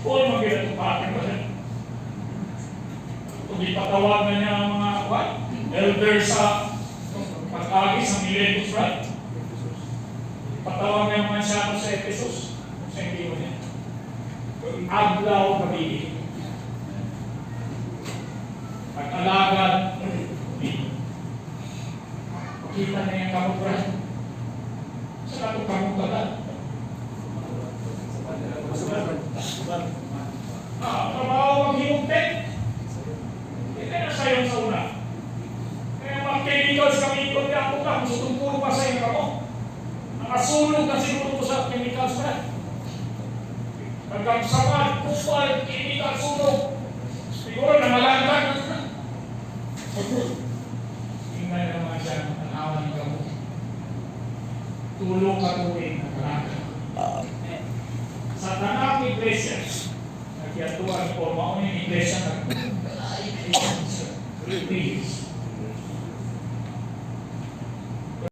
Kung magigatupakan ba rin? Kung ipatawagan niya ang mga elder sa pag-agi sa Miletus, right? Ipatawagan niya ang mga siyano sa Ephesus. Kung sa hindi mo niya. Aglaw kabili. Pag-alagad, makita na yung kamukran. Sa ito kamukran. Trabaho maghihugtid. Hindi na sayon sa una. Kaya mga chemicals kami ikot niya ako ka, gusto puro pa sa iyo kamo. Nakasulog na siguro ko sa chemicals na. Hanggang samad, kupal, chemical, sunog. Siguro na malantag na sila. Tingnan naman siya ng awan ng gamo. Tulong katuwing na kalangkan. Sa tanang iglesia, nagkiyatuan ko, mauning iglesia na